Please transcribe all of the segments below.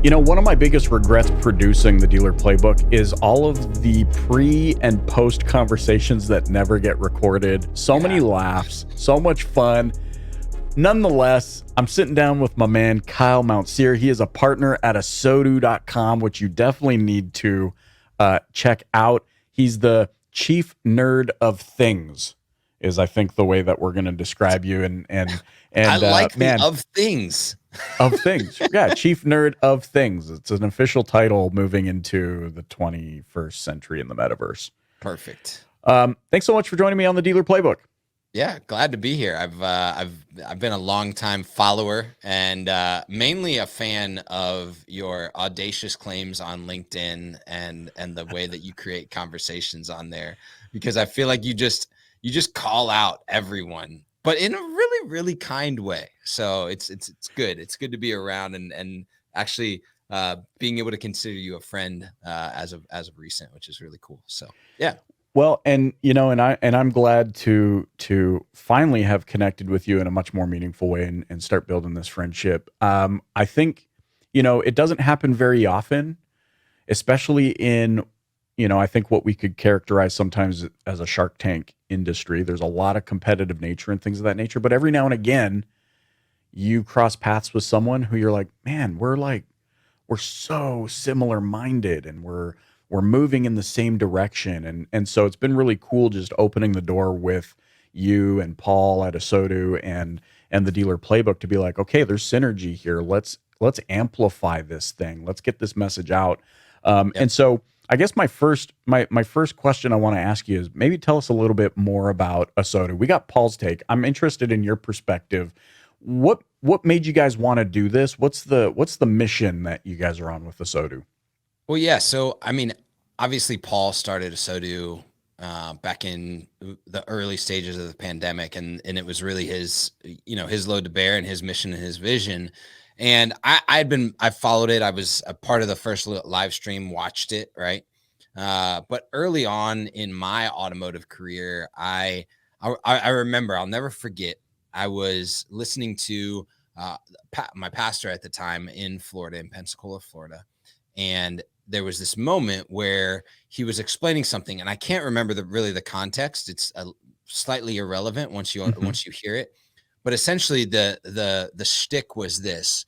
You know, one of my biggest regrets producing the dealer playbook is all of the pre and post conversations that never get recorded. So many Yeah. laughs, so much fun. Nonetheless, I'm sitting down with my man, Kyle Mountsier. He is a partner at ASOTU.com, which you definitely need to check out. He's the chief nerd of things, is I think the way that we're going to describe you. I like the Man, of things. of things. Yeah, chief nerd of things. It's an official title moving into the 21st century in the metaverse. Perfect. Thanks so much for joining me on the Dealer Playbook. Yeah, glad to be here. I've been a long time follower and mainly a fan of your audacious claims on LinkedIn and the way that you create conversations on there, because I feel like you just call out everyone, but in a really, really kind way. So it's good. It's good to be around and actually being able to consider you a friend as of recent, which is really cool. So yeah. Well, and you know, I'm glad to finally have connected with you in a much more meaningful way and start building this friendship. I think, you know, it doesn't happen very often, especially in, you know, I think what we could characterize sometimes as a Shark Tank industry. There's a lot of competitive nature and things of that nature, but every now and again, you cross paths with someone who you're like, man, we're so similar minded and we're moving in the same direction. And so it's been really cool just opening the door with you and Paul at ASOTU and the dealer playbook to be like, okay, there's synergy here. Let's amplify this thing. Let's get this message out. Yep. And so I guess my first question I want to ask you is maybe tell us a little bit more about ASOTU. We got Paul's take. I'm interested in your perspective. What made you guys want to do this? What's the mission that you guys are on with ASOTU? Well, yeah. So, I mean, obviously, Paul started ASOTU back in the early stages of the pandemic, and it was really his, his load to bear and his mission and his vision. And I followed it. I was a part of the first live stream, watched it, right? But early on in my automotive career, I remember, I'll never forget. I was listening to my pastor at the time in Florida, in Pensacola, Florida, and there was this moment where he was explaining something, and I can't remember the context. It's slightly irrelevant once you Mhm. once you hear it. But essentially, the shtick was this: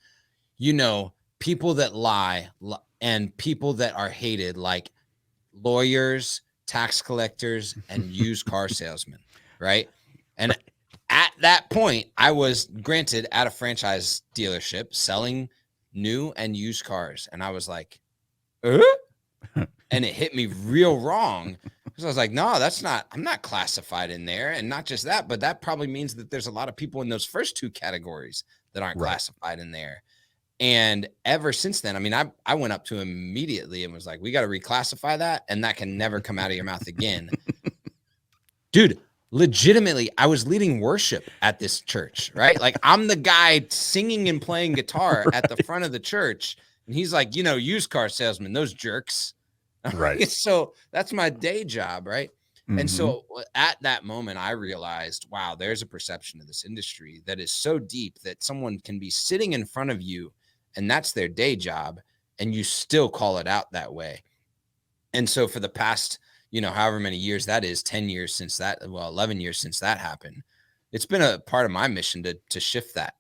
people that lie and people that are hated, like lawyers, tax collectors, and used car salesmen, right? And at that point, I was granted at a franchise dealership selling new and used cars, and I was like, and it hit me real wrong because I was like, no, I'm not classified in there. And not just that, but that probably means that there's a lot of people in those first two categories that aren't Right. classified in there. And ever since then, I mean, I went up to him immediately and was like, we got to reclassify that. And that can never come out of your mouth again. Dude, legitimately, I was leading worship at this church, right? Like, I'm the guy singing and playing guitar at the front of the church. And he's like, used car salesman, those jerks. Right. So that's my day job, right? And Mhm. so at that moment, I realized, wow, there's a perception of this industry that is so deep that someone can be sitting in front of you and that's their day job, and you still call it out that way. And so for the past, however many years that is, 10 years since that, well, 11 years since that happened, it's been a part of my mission to shift that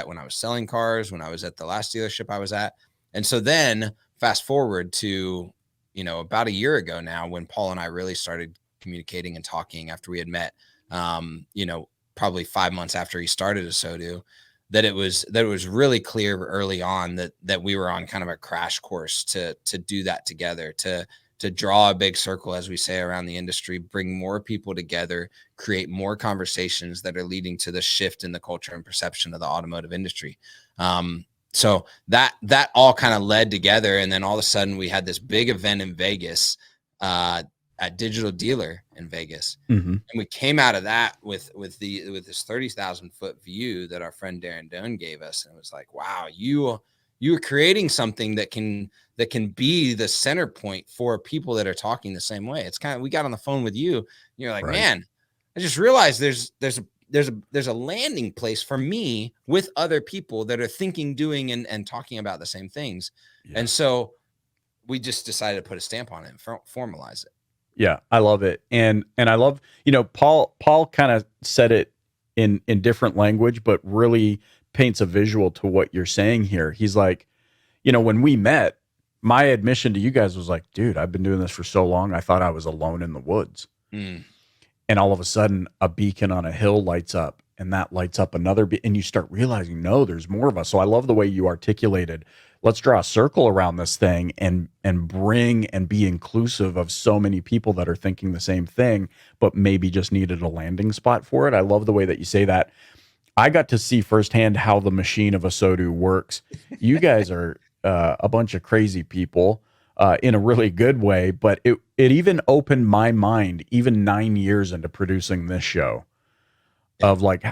when I was selling cars, when I was at the last dealership I was at. And so then fast forward to, about a year ago now, when Paul and I really started communicating and talking after we had met, probably 5 months after he started ASOTU, that it was really clear early on that we were on kind of a crash course to do that together, to draw a big circle, as we say around the industry, bring more people together, create more conversations that are leading to the shift in the culture and perception of the automotive industry. So that all kind of led together. And then all of a sudden we had this big event in Vegas, at Digital Dealer in Vegas. Mhm. And we came out of that with this 30,000 foot view that our friend Darren Doan gave us. And it was like, wow, you are creating something that can be the center point for people that are talking the same way. It's kind of, we got on the phone with you, and you're like, Right. man, I just realized there's there's a landing place for me with other people that are thinking, doing, and talking about the same things. Yeah. And so we just decided to put a stamp on it and formalize it. Yeah, I love it. And I love, Paul kind of said it in different language, but really paints a visual to what you're saying here. He's like, when we met, my admission to you guys was like, dude, I've been doing this for so long, I thought I was alone in the woods. Mm. And all of a sudden a beacon on a hill lights up, and that lights up another and you start realizing, no, there's more of us. So I love the way you articulated, let's draw a circle around this thing and bring and be inclusive of so many people that are thinking the same thing, but maybe just needed a landing spot for it. I love the way that you say that. I got to see firsthand how the machine of ASOTU works. You guys are a bunch of crazy people in a really good way, but it even opened my mind, even 9 years into producing this show, of like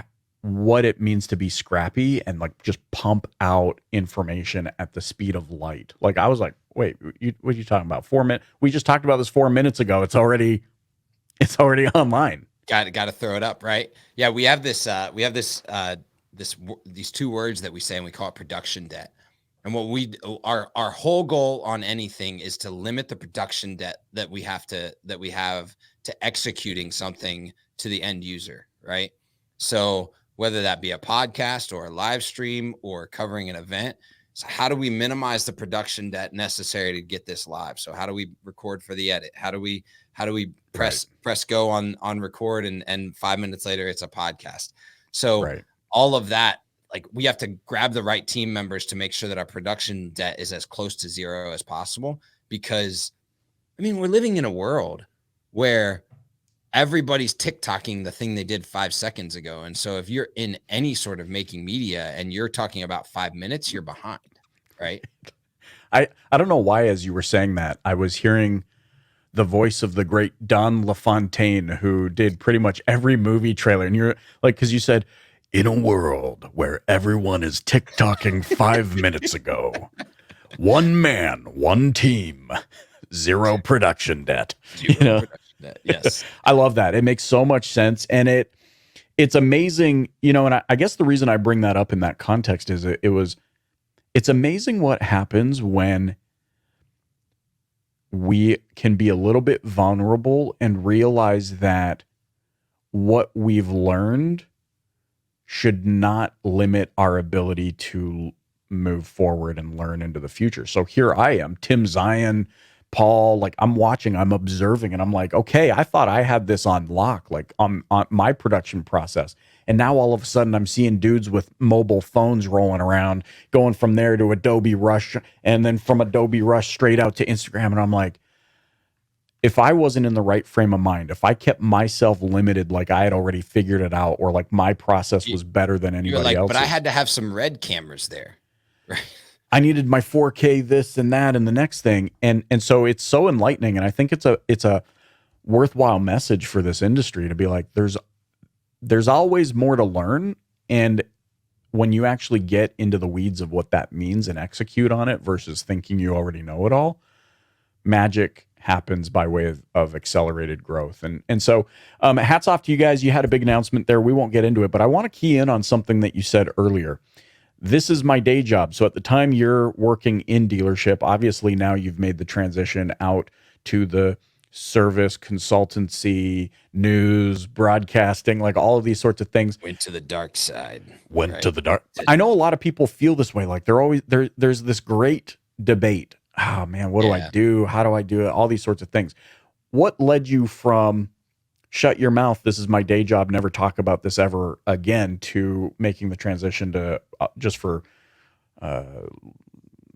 what it means to be scrappy and like just pump out information at the speed of light. Like I was like, wait, what are you talking about? 4 minutes? We just talked about this 4 minutes ago. It's already online. Got to throw it up, right? Yeah, we have these two words that we say, and we call it production debt. And our whole goal on anything is to limit the production debt that we have to executing something to the end user, right? So whether that be a podcast or a live stream or covering an event, so how do we minimize the production debt necessary to get this live? So how do we record for the edit? How do we press go on record and 5 minutes later it's a podcast? So all of that, like we have to grab the right team members to make sure that our production debt is as close to zero as possible, because I mean, we're living in a world where everybody's TikToking the thing they did 5 seconds ago. And so if you're in any sort of making media and you're talking about 5 minutes, you're behind, right? I don't know why, as you were saying that, I was hearing the voice of the great Don LaFontaine, who did pretty much every movie trailer. And you're like, because you said, in a world where everyone is TikToking 5 minutes ago, one man, one team, zero production debt. Production debt. Yes. I love that. It makes so much sense. And it's amazing, and I guess the reason I bring that up in that context is it's amazing what happens when we can be a little bit vulnerable and realize that what we've learned should not limit our ability to move forward and learn into the future. So here I am, Tim Zion, Paul, like I'm watching, I'm observing, and I'm like, okay, I thought I had this on lock, like on my production process. And now all of a sudden I'm seeing dudes with mobile phones rolling around, going from there to Adobe Rush, and then from Adobe Rush straight out to Instagram. And I'm like, if I wasn't in the right frame of mind, if I kept myself limited, like I had already figured it out, or like my process was better than anybody else. But I had to have some red cameras there. Right. I needed my 4K this and that and the next thing. And so it's so enlightening. And I think it's a worthwhile message for this industry to be like, there's always more to learn. And when you actually get into the weeds of what that means and execute on it versus thinking you already know it all, magic happens by way of accelerated growth. And so hats off to you guys. You had a big announcement there. We won't get into it, but I want to key in on something that you said earlier. This is my day job. So at the time you're working in dealership, obviously now you've made the transition out to the service, consultancy, news, broadcasting, like all of these sorts of things. Went to the dark side. To the dark. I know a lot of people feel this way. Like there's this great debate. Oh man, what do I do? How do I do it? All these sorts of things. What led you from shut your mouth, this is my day job, never talk about this ever again, to making the transition to just for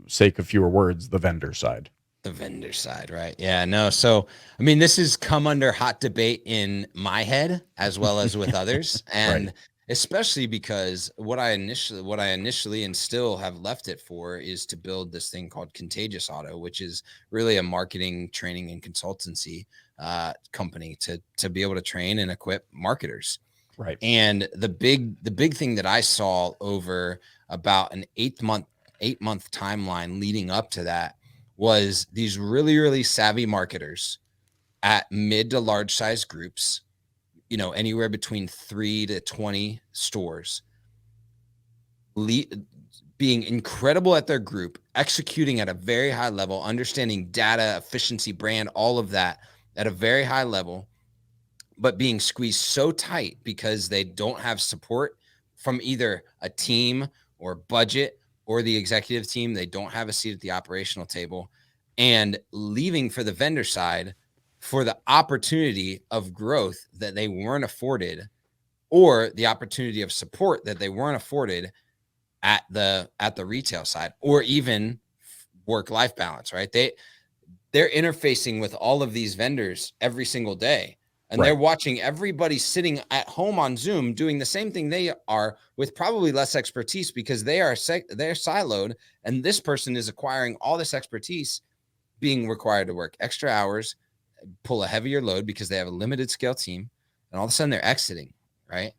sake of fewer words, the vendor side? The vendor side, right? Yeah, no. So, I mean, this has come under hot debate in my head as well as with others. And especially because what I initially and still have left it for is to build this thing called Contagious Auto, which is really a marketing, training, and consultancy company to be able to train and equip marketers. Right. And the big thing that I saw over about an 8-month timeline leading up to that was these really, really savvy marketers at mid to large size groups anywhere between 3 to 20 stores, being incredible at their group, executing at a very high level, understanding data, efficiency, brand, all of that at a very high level, but being squeezed so tight because they don't have support from either a team or budget or the executive team. They don't have a seat at the operational table, and leaving for the vendor side for the opportunity of growth that they weren't afforded, or the opportunity of support that they weren't afforded at the retail side, or even work-life balance, right? They're interfacing with all of these vendors every single day, and they're Right. watching everybody sitting at home on Zoom doing the same thing they are, with probably less expertise because they're siloed, and this person is acquiring all this expertise, being required to work extra hours, pull a heavier load because they have a limited scale team, and all of a sudden they're exiting, right?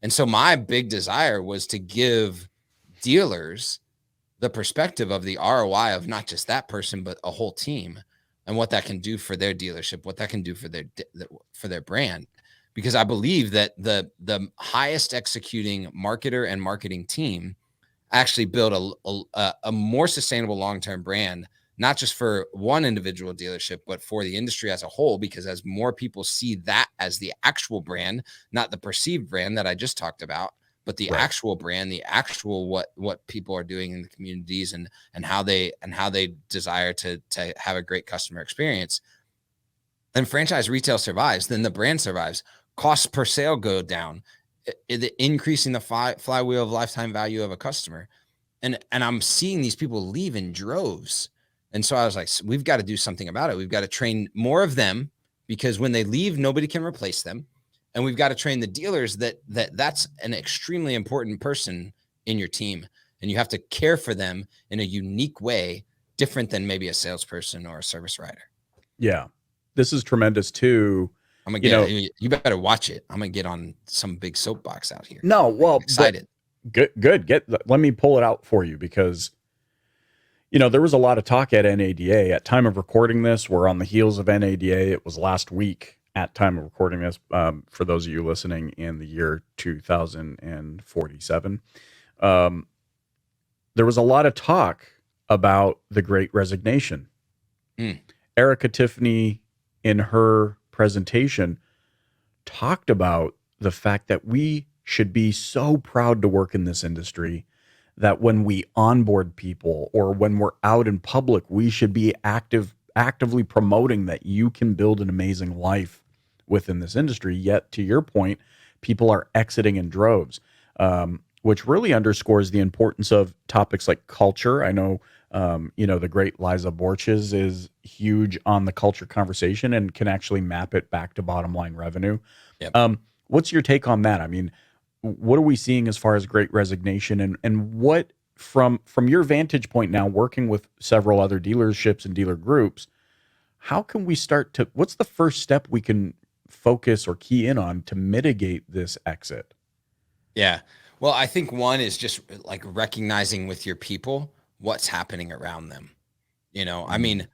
And so my big desire was to give dealers the perspective of the ROI of not just that person, but a whole team, and what that can do for their dealership, what that can do for their brand. Because I believe that the highest executing marketer and marketing team actually build a more sustainable long-term brand, not just for one individual dealership, but for the industry as a whole. Because as more people see that as the actual brand, not the perceived brand that I just talked about, but the Right. actual brand, the actual what people are doing in the communities, and how they desire to have a great customer experience, and franchise retail survives, then the brand survives. Costs per sale go down, increasing the flywheel of lifetime value of a customer. And I'm seeing these people leave in droves. And so I was like, we've got to do something about it. We've got to train more of them, because when they leave, nobody can replace them. And we've got to train the dealers that's an extremely important person in your team. And you have to care for them in a unique way, different than maybe a salesperson or a service writer. Yeah. This is tremendous too. I'm gonna You know, you better watch it. I'm gonna get on some big soapbox out here. no, Like, I'm well, but excited. good. Let me pull it out for you because there was a lot of talk at NADA at time of recording this. We're on the heels of NADA. It was last week at time of recording this. For those of you listening in the year 2047, um, there was a lot of talk about the Great Resignation. Mm. Erica Tiffany, in her presentation, talked about the fact that we should be so proud to work in this industry, that when we onboard people or when we're out in public, we should be actively promoting that you can build an amazing life within this industry. Yet, to your point, people are exiting in droves, which really underscores the importance of topics like culture. I know, the great Liza Borches is huge on the culture conversation and can actually map it back to bottom line revenue. Yep. What's your take on that? I mean, what are we seeing as far as Great Resignation, and what, from your vantage point now, working with several other dealerships and dealer groups, how can we start to, what's the first step we can focus or key in on to mitigate this exit? Yeah. Well, I think one is just like recognizing with your people what's happening around them. I Mm. mean,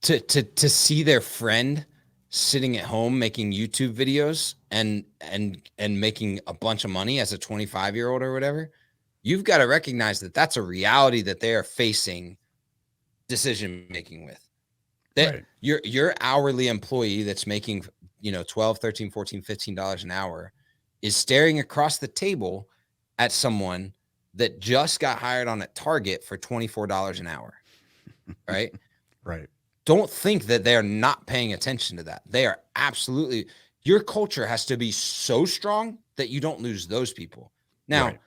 to see their friend sitting at home making YouTube videos and making a bunch of money as a 25-year-old or whatever, you've got to recognize that that's a reality that they are facing decision making with. That Right. your hourly employee that's making 12, 13, 14, $15 an hour is staring across the table at someone that just got hired on at Target for $24 an hour, right? Right. Don't think that they're not paying attention to that. They are absolutely. Your culture has to be so strong that you don't lose those people. Now, Right.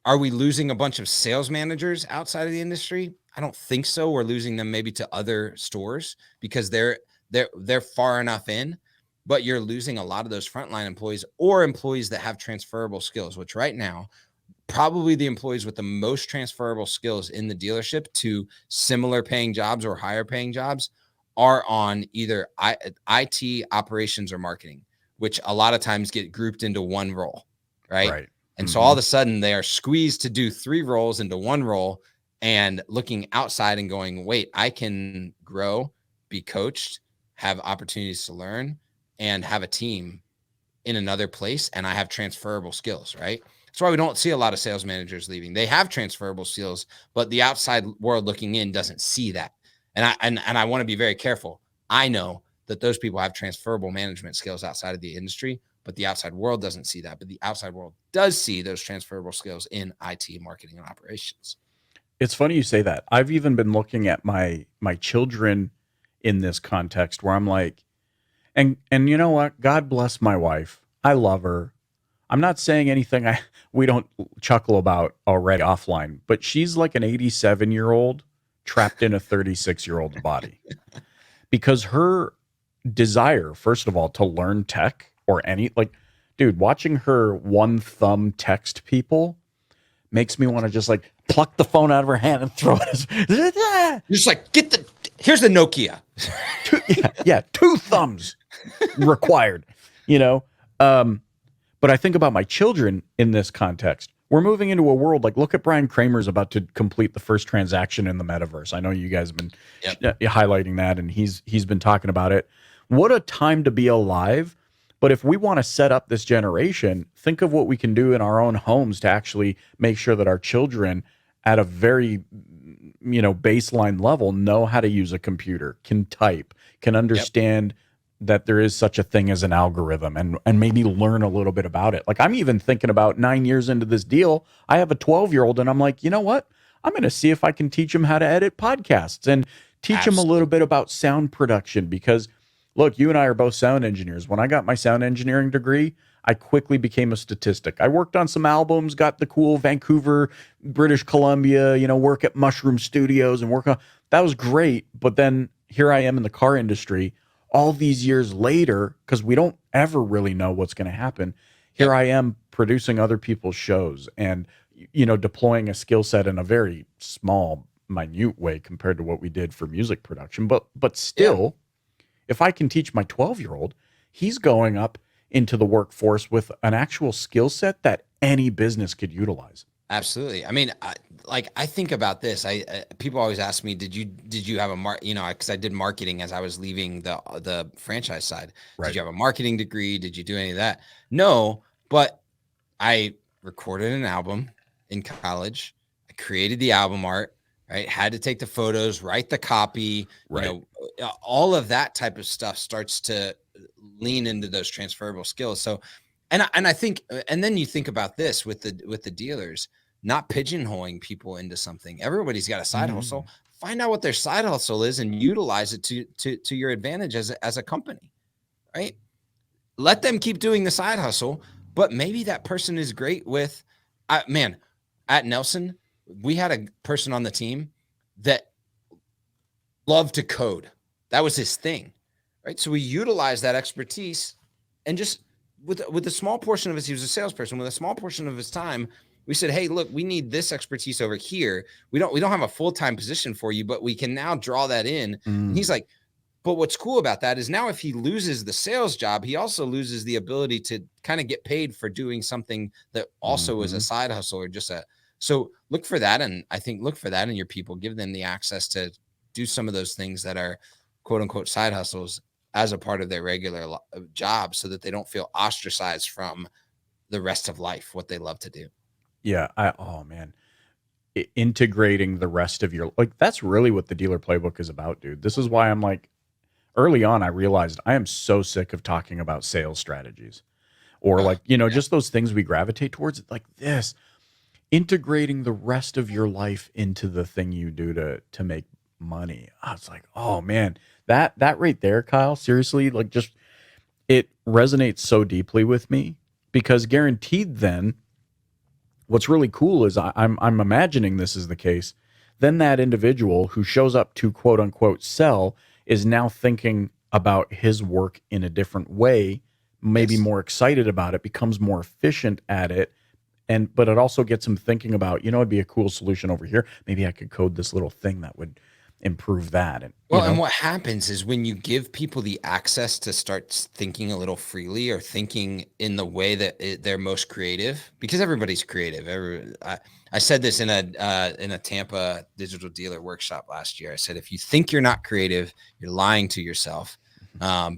are we losing a bunch of sales managers outside of the industry? I don't think so. We're losing them maybe to other stores because they're far enough in, but you're losing a lot of those frontline employees or employees that have transferable skills, which right now, probably the employees with the most transferable skills in the dealership to similar paying jobs or higher paying jobs are on either IT, operations, or marketing, which a lot of times get grouped into one role, right? Right. And so all Hmm. of a sudden they are squeezed to do 3 roles into one role, and looking outside and going, wait, I can grow, be coached, have opportunities to learn, and have a team in another place and I have transferable skills, right? That's why we don't see a lot of sales managers leaving. They have transferable skills, but the outside world looking in doesn't see that. And I want to be very careful. I know that those people have transferable management skills outside of the industry, but the outside world doesn't see that. But the outside world does see those transferable skills in IT, marketing, and operations. It's funny you say that. I've even been looking at my children in this context where I'm like, and you know what? God bless my wife. I love her. I'm not saying anything we don't chuckle about already offline, but she's like an 87-year-old trapped in a 36-year-old's body because her desire, first of all, to learn tech or any like, dude, watching her one thumb text people makes me want to just like pluck the phone out of her hand and throw it. You're just like, here's the Nokia. Yeah, two thumbs required, you know? But I think about my children in this context. We're moving into a world like, look at Brian Kramer's about to complete the first transaction in the metaverse. I know you guys have been highlighting that, and he's been talking about it. What a time to be alive. But if we want to set up this generation, think of what we can do in our own homes to actually make sure that our children at a very, baseline level know how to use a computer, can type, can understand that there is such a thing as an algorithm and maybe learn a little bit about it. Like I'm even thinking about 9 years into this deal, I have a 12-year-old and I'm like, you know what? I'm going to see if I can teach him how to edit podcasts and teach him a little bit about sound production because look, you and I are both sound engineers. When I got my sound engineering degree, I quickly became a statistic. I worked on some albums, got the cool Vancouver, British Columbia, work at Mushroom Studios and that was great. But then here I am in the car industry all these years later, because we don't ever really know what's going to happen. Here I am producing other people's shows and, deploying a skill set in a very small, minute way compared to what we did for music production. But still, if I can teach my 12-year-old, he's going up into the workforce with an actual skill set that any business could utilize. Absolutely. I mean, I think about this. People always ask me, did you have a because I did marketing as I was leaving the franchise side. Right. Did you have a marketing degree? Did you do any of that? No, but I recorded an album in college. I created the album art, right? Had to take the photos, write the copy, right. All of that type of stuff starts to lean into those transferable skills. So, and I think, and then you think about this with the dealers, not pigeonholing people into something. Everybody's got a side hustle. Find out what their side hustle is and utilize it to your advantage as a company, right? Let them keep doing the side hustle, but maybe that person is great with, at Nelson, we had a person on the team that loved to code. That was his thing, right? So we utilized that expertise and just with a small portion of his, he was a salesperson, with a small portion of his time, we said, hey, look, we need this expertise over here. We don't have a full-time position for you, but we can now draw that in. And he's like, but what's cool about that is now if he loses the sales job, he also loses the ability to kind of get paid for doing something that also is a side hustle or so look for that. And I think look for that in your people, give them the access to do some of those things that are quote unquote side hustles as a part of their regular job so that they don't feel ostracized from the rest of life, what they love to do. Yeah. Oh man. Integrating the rest of your, like, that's really what the dealer playbook is about, dude. This is why I'm like, early on, I realized I am so sick of talking about sales strategies or just those things we gravitate towards like this, integrating the rest of your life into the thing you do to make money. I was like, oh man, that right there, Kyle, seriously, like just, it resonates so deeply with me because guaranteed then what's really cool is I'm imagining this is the case. Then that individual who shows up to quote unquote sell is now thinking about his work in a different way, maybe more excited about it, becomes more efficient at it. But it also gets him thinking about, it'd be a cool solution over here. Maybe I could code this little thing that would improve that. And and what happens is when you give people the access to start thinking a little freely or thinking in the way that they're most creative, because everybody's creative. I said this in a Tampa digital dealer workshop last year. I said, if you think you're not creative, you're lying to yourself,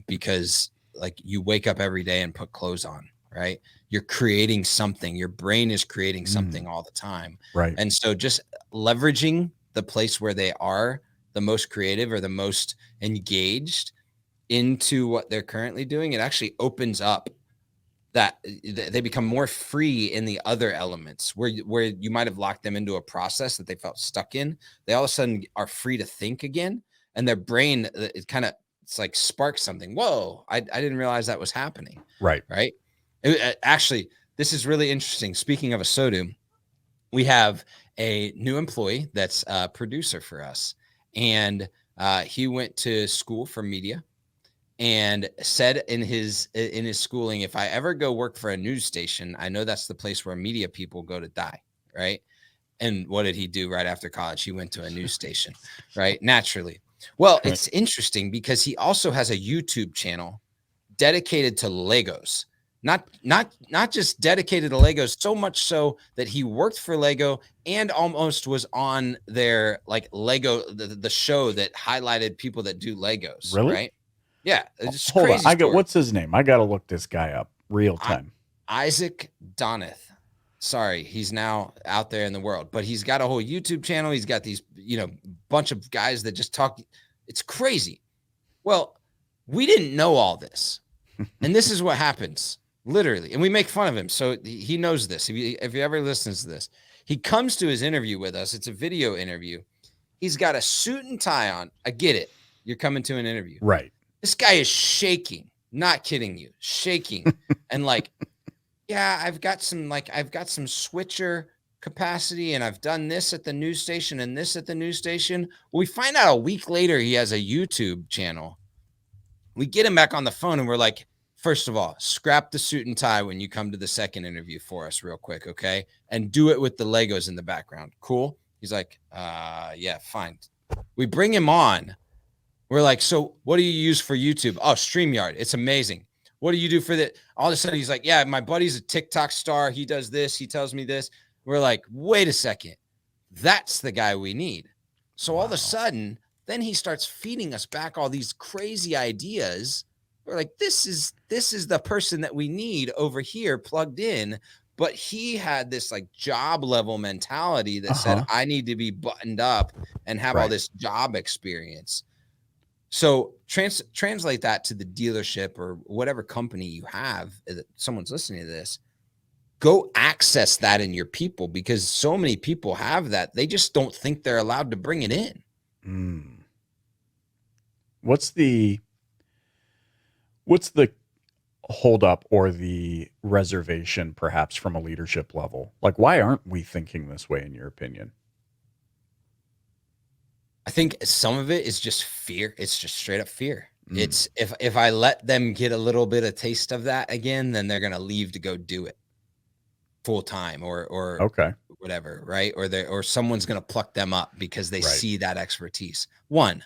because like you wake up every day and put clothes on, right? You're creating something. Your brain is creating something all the time. Right. And so just leveraging the place where they are the most creative or the most engaged into what they're currently doing, it actually opens up that they become more free in the other elements where you might have locked them into a process that they felt stuck in. They all of a sudden are free to think again, and their brain, it's like sparks something. Whoa, I didn't realize that was happening. Right. Right. Actually, this is really interesting. Speaking of ASOTU, we have a new employee that's a producer for us, and he went to school for media and said in his schooling, if I ever go work for a news station, I know that's the place where media people go to die, right? And what did he do right after college? He went to a news station, right? Naturally. Well, it's interesting because he also has a YouTube channel dedicated to Legos. Not just dedicated to Legos, so much so that he worked for Lego and almost was on their like Lego, the show that highlighted people that do Legos, Really? right? Yeah, it's Hold on. crazy story. What's his name? I got to look this guy up real time. Isaac Doneth. Sorry, he's now out there in the world, but he's got a whole YouTube channel. He's got these, bunch of guys that just talk. It's crazy. Well, we didn't know all this. And this is what happens, literally. And we make fun of him. So he knows this. If he ever listens to this, he comes to his interview with us. It's a video interview. He's got a suit and tie on. I get it. You're coming to an interview. Right. This guy is shaking, not kidding you, shaking. And like, yeah, I've got some switcher capacity and I've done this at the news station and this at the news station. We find out a week later he has a YouTube channel. We get him back on the phone and we're like, first of all, scrap the suit and tie when you come to the second interview for us real quick, okay? And do it with the Legos in the background. Cool? He's like, yeah, fine. We bring him on. We're like, so what do you use for YouTube? Oh, StreamYard. It's amazing. What do you do for that? All of a sudden, he's like, yeah, my buddy's a TikTok star. He does this. He tells me this. We're like, wait a second. That's the guy we need. So all of a sudden, then he starts feeding us back all these crazy ideas. We're like, this is the person that we need over here plugged in. But he had this like job level mentality that said, I need to be buttoned up and have all this job experience. So translate that to the dealership or whatever company you have that someone's listening to this. Go access that in your people because so many people have that. They just don't think they're allowed to bring it in. What's the hold up or the reservation perhaps from a leadership level? Like, why aren't we thinking this way in your opinion? I think some of it is just fear. It's just straight up fear. It's if I let them get a little bit of taste of that again, then they're going to leave to go do it full time or whatever. Right. Or someone's going to pluck them up because they see that expertise. One,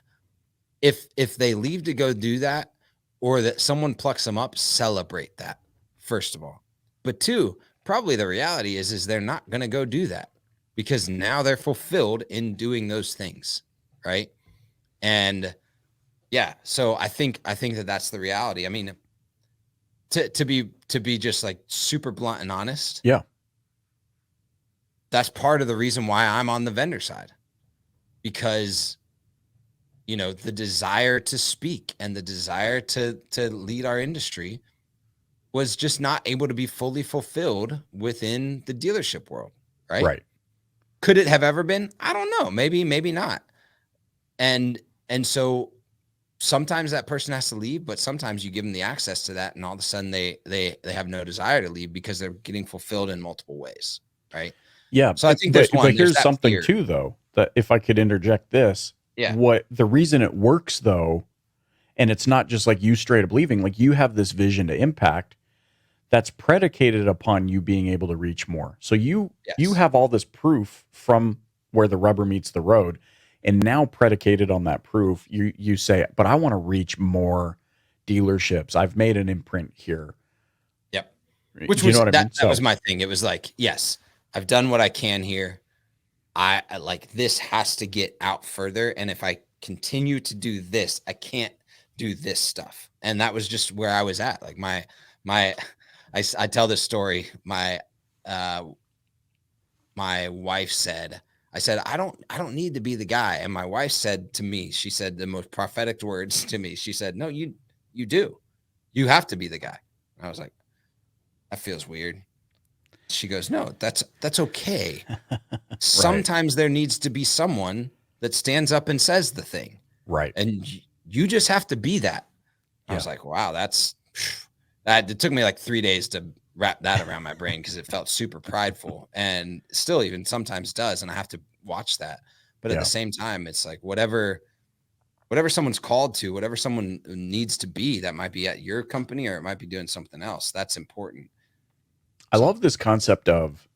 if they leave to go do that or that someone plucks them up, celebrate that first of all. But two, probably the reality is they're not going to go do that because now they're fulfilled in doing those things. Right. And yeah, so I think that that's the reality. I mean, to be just like super blunt and honest. Yeah. That's part of the reason why I'm on the vendor side, because, the desire to speak and the desire to lead our industry was just not able to be fully fulfilled within the dealership world. Right. Could it have ever been? I don't know. Maybe not. And so sometimes that person has to leave, but sometimes you give them the access to that and all of a sudden they have no desire to leave because they're getting fulfilled in multiple ways. Right. Yeah. So I think there's one. But here's something too, though, that if I could interject this, what the reason it works though, and it's not just like you straight up leaving, like you have this vision to impact that's predicated upon you being able to reach more. So you have all this proof from where the rubber meets the road. And now predicated on that proof, you say, but I want to reach more dealerships. I've made an imprint here. Yep. Which was, that was my thing. It was like, yes, I've done what I can here. I like this has to get out further. And if I continue to do this, I can't do this stuff. And that was just where I was at. Like my I tell this story. Uh my wife said, I said, I don't need to be the guy. And my wife said to me, she said the most prophetic words to me. She said, no, you do. You have to be the guy. I was like, that feels weird. She goes, no, that's okay. Right. Sometimes there needs to be someone that stands up and says the thing. Right. And you just have to be that. I Yeah. was like, wow, that. It took me like 3 days to wrap that around my brain because it felt super prideful, and still even sometimes does. And I have to watch that. But at the Yeah. same time, it's like whatever someone's called to, whatever someone needs to be, that might be at your company or it might be doing something else. That's important. I So love this concept of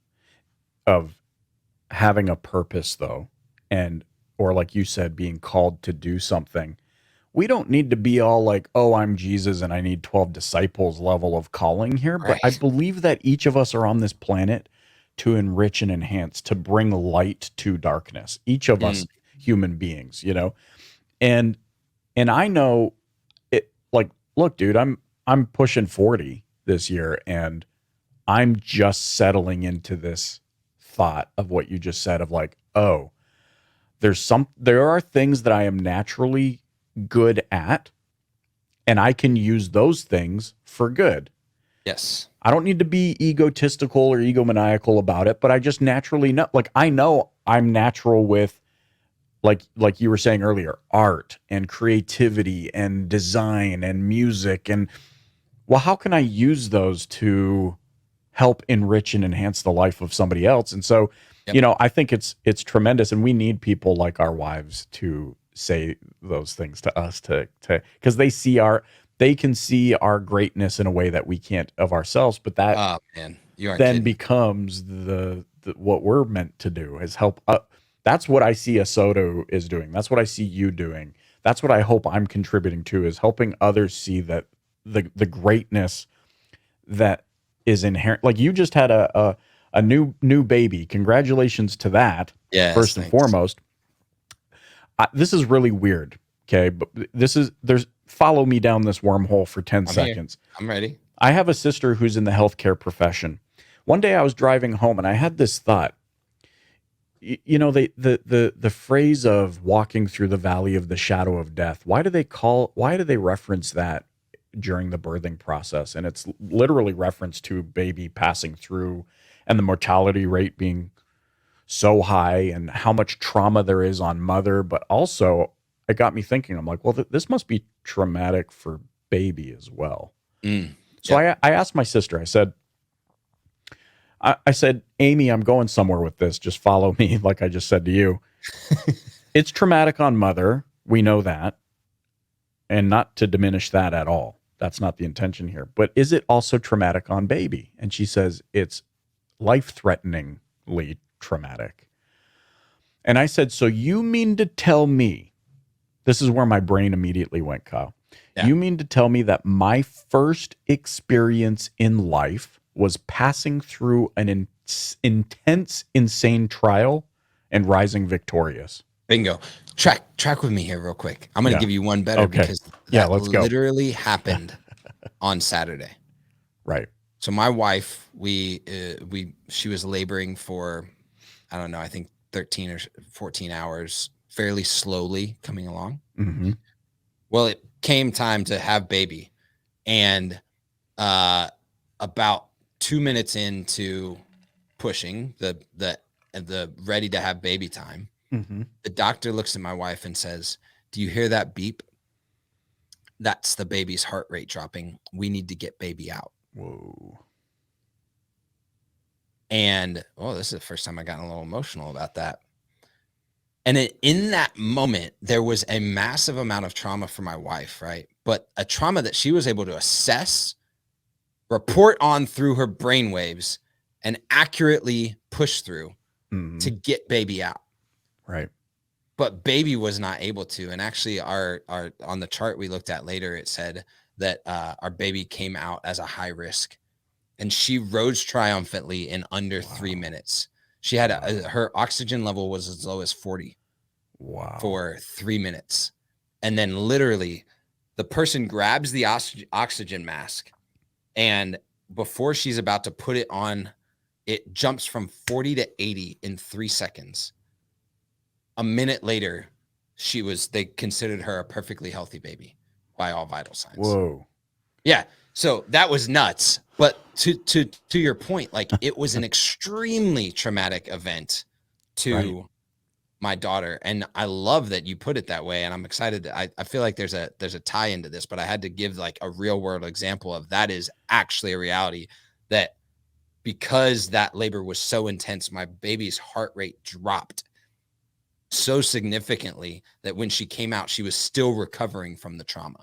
having a purpose though, and or like you said, being called to do something. We don't need to be all like, oh, I'm Jesus and I need 12 disciples level of calling here. But I right. believe that each of us are on this planet to enrich and enhance, to bring light to darkness. Each of Mm, us human beings, you know? And I know it like, look, dude, I'm pushing 40 this year and I'm just settling into this thought of what you just said of like, oh, there are things that I am naturally good at and I can use those things for good. yes. I don't need to be egotistical or egomaniacal about it, but I just naturally know, like I know I'm natural with like you were saying earlier, art and creativity and design and music and well, how can I use those to help enrich and enhance the life of somebody else? And so, Yep. I think it's tremendous and we need people like our wives to say those things to us to because they can see our greatness in a way that we can't of ourselves, but that Oh man, you aren't then kidding. becomes the what we're meant to do is help that's what I see ASOTU is doing. That's what I see you doing. That's what I hope I'm contributing to is helping others see that the greatness that is inherent. Like you just had a new baby. Congratulations to that. Yes, First and thanks. foremost, this is really weird. Okay, but there's follow me down this wormhole for 10 I'm here. seconds. I'm ready. I have a sister who's in the healthcare profession. One day I was driving home and I had this thought. The phrase of walking through the valley of the shadow of death. Why do they reference that during the birthing process? And it's literally reference to baby passing through and the mortality rate being so high and how much trauma there is on mother, but also it got me thinking. I'm like, well, this must be traumatic for baby as well. Mm, So yep. I asked my sister, I said, Amy, I'm going somewhere with this. Just follow me, like I just said to you. It's traumatic on mother. We know that. And not to diminish that at all. That's not the intention here. But is it also traumatic on baby? And she says it's life threateningly traumatic. And I said, so you mean to tell me, this is where my brain immediately went, Kyle. Yeah. You mean to tell me that my first experience in life was passing through an intense, insane trial and rising victorious? Bingo. Track with me here real quick. I'm going to Yeah. give you one better Okay. because Yeah, that let's go. literally happened on Saturday. Right. So my wife, she was laboring for, I don't know, I think 13 or 14 hours, fairly slowly coming along. Mm-hmm. Well, it came time to have baby, and about 2 minutes into pushing the ready to have baby time, Mm-hmm. the doctor looks at my wife and says, "Do you hear that beep? That's the baby's heart rate dropping. We need to get baby out." Whoa. And this is the first time I got a little emotional about that. And in that moment, there was a massive amount of trauma for my wife, right? But a trauma that she was able to assess, report on through her brainwaves, and accurately push through Mm-hmm. to get baby out. Right. But baby was not able to. And actually, our on the chart we looked at later, it said that our baby came out as a high risk, and she rose triumphantly in under 3 minutes. She had her oxygen level was as low as 40 Wow. for 3 minutes, and then literally The person grabs the oxygen mask, and before she's about to put it on, it jumps from 40 to 80 in 3 seconds. A minute later, they considered her a perfectly healthy baby by all vital signs. Whoa. Yeah. So that was nuts. But to your point, like, it was an extremely traumatic event to my daughter. And I love that you put it that way. And I'm excited. I feel like there's a tie into this, but I had to give like a real world example of that is actually a reality, that because that labor was so intense, my baby's heart rate dropped so significantly that when she came out, she was still recovering from the trauma.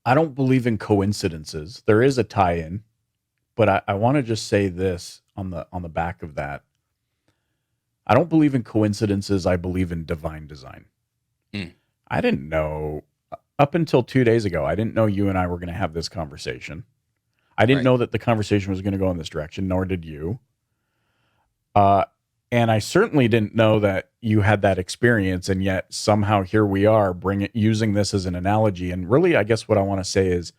I don't believe in coincidences. There is a tie-in, but I want to just say this on the back of that. I don't believe in coincidences. I believe in divine design. Mm. I didn't know up until 2 days ago. I didn't know you and I were going to have this conversation. I didn't know that the conversation was going to go in this direction, nor did you. And I certainly didn't know that you had that experience, and yet somehow here we are using this as an analogy. And really, I guess what I want to say is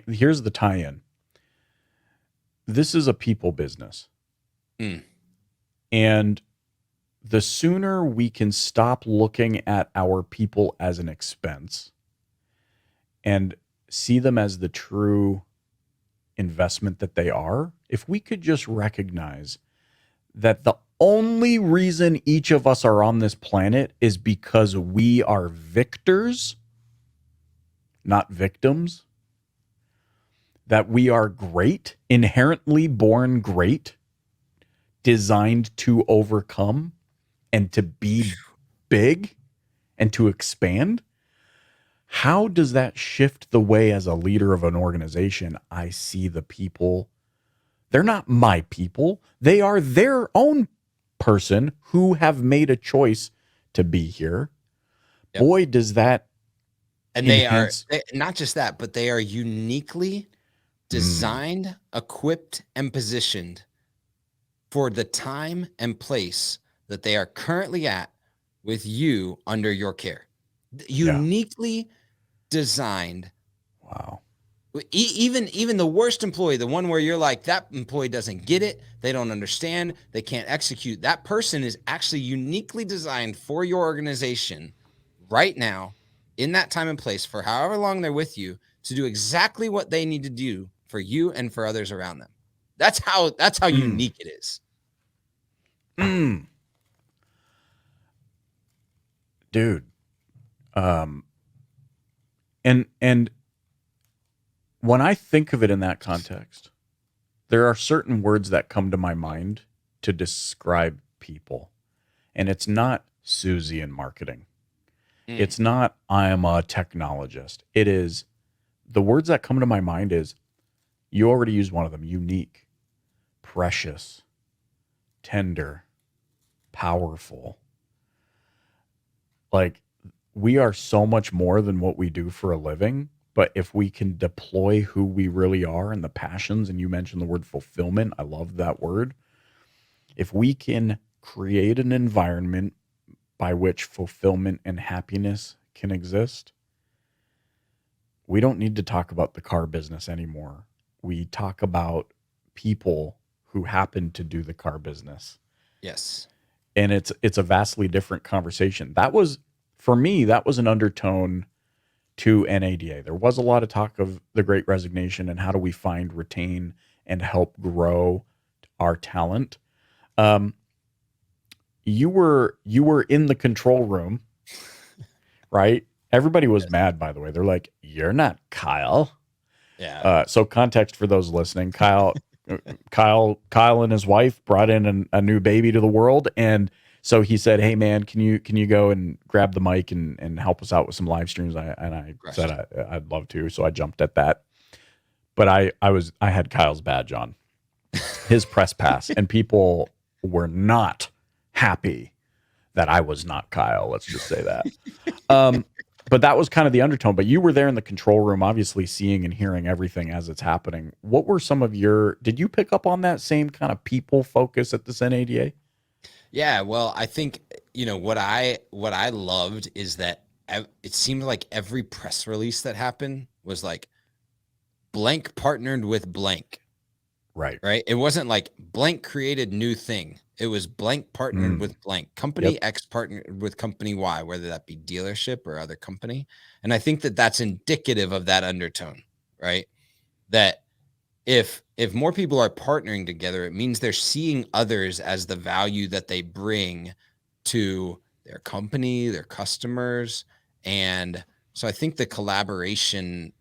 here's the tie-in. This is a people business. Mm. And the sooner we can stop looking at our people as an expense and see them as the true investment that they are, if we could just recognize that the only reason each of us are on this planet is because we are victors, not victims, that we are great, inherently born great, designed to overcome and to be big and to expand. How does that shift the way, as a leader of an organization, I see the people? They're not my people. They are their own person who have made a choice to be here. Yep. Boy, does that enhance. They are not just that, but they are uniquely designed, equipped, and positioned for the time and place that they are currently at with you under your care. Uniquely designed. Wow. Even the worst employee, the one where you're like, that employee doesn't get it, they don't understand, they can't execute, that person is actually uniquely designed for your organization right now, in that time and place, for however long they're with you, to do exactly what they need to do for you and for others around them. That's how unique it is. Dude. And when I think of it in that context, there are certain words that come to my mind to describe people. And it's not Susie in marketing. It's not I am a technologist. It is, the words that come to my mind is, you already used one of them: unique, precious, tender, powerful. Like, we are so much more than what we do for a living. But if we can deploy who we really are and the passions, and you mentioned the word fulfillment, I love that word. If we can create an environment by which fulfillment and happiness can exist, we don't need to talk about the car business anymore. We talk about people who happen to do the car business. Yes. And it's a vastly different conversation. That was, for me, that was an undertone to NADA. There was a lot of talk of the Great Resignation and how do we find, retain, and help grow our talent. You were in the control room, right? Everybody was mad, by the way. They're like, "You're not Kyle." Yeah. So context for those listening: Kyle and his wife brought in a new baby to the world, and so he said, "Hey man, can you go and grab the mic and help us out with some live streams?" I said I'd love to, so I jumped at that. But I had Kyle's badge on, his press pass, and people were not happy that I was not Kyle. Let's just say that. But that was kind of the undertone. But you were there in the control room, obviously seeing and hearing everything as it's happening. What were some of did you pick up on that same kind of people focus at this NADA? Yeah, well, I think what I loved is that it seemed like every press release that happened was like blank partnered with blank. Right. Right. It wasn't like blank created new thing. It was blank partnered with blank. Company X partnered with company Y, whether that be dealership or other company. And I think that that's indicative of that undertone, right? That if more people are partnering together, it means they're seeing others as the value that they bring to their company, their customers. And so I think the collaboration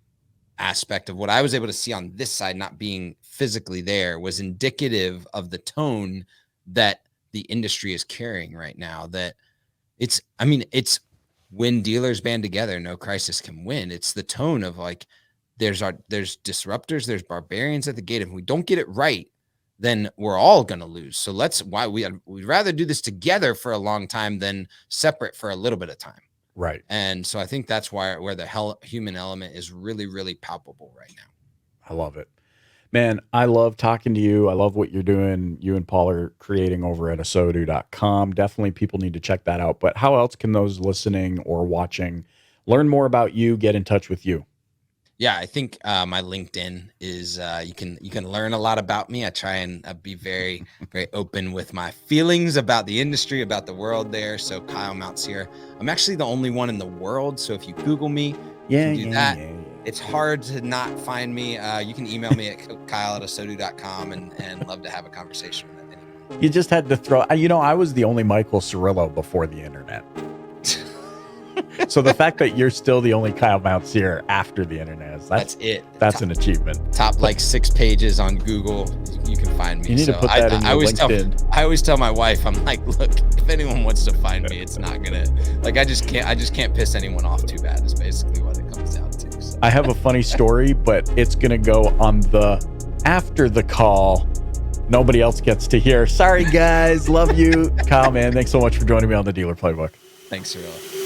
aspect of what I was able to see on this side, not being physically there, was indicative of the tone that the industry is carrying right now. That it's when dealers band together, no crisis can win. It's the tone of like, there's disruptors, there's barbarians at the gate. If we don't get it right, then we're all going to lose. So we'd rather do this together for a long time than separate for a little bit of time. Right. And so I think that's where the human element is really, really palpable right now. I love it. Man, I love talking to you. I love what you're doing. You and Paul are creating over at ASOTU.com. Definitely people need to check that out. But how else can those listening or watching learn more about you, get in touch with you? Yeah, I think my LinkedIn is you can learn a lot about me. I try and be very, very open with my feelings about the industry, about the world there. So Kyle Mountsier. I'm actually the only one in the world. So if you Google me, you can do that. It's hard to not find me. You can email me at kyle@asotu.com and love to have a conversation with anyone. You just had to throw, I was the only Michael Cirillo before the internet. So the fact that you're still the only Kyle Mountsier after the internet, that's it. That's an achievement. Top like 6 pages on Google. You can find me. You need to put that in your LinkedIn. I always tell my wife, I'm like, look, if anyone wants to find me, it's not gonna, like, I just can't piss anyone off too bad is basically what it comes down to. So. I have a funny story, but it's gonna go on the after the call. Nobody else gets to hear. Sorry guys, love you. Kyle, man, thanks so much for joining me on the Dealer Playbook. Thanks, Cirillo.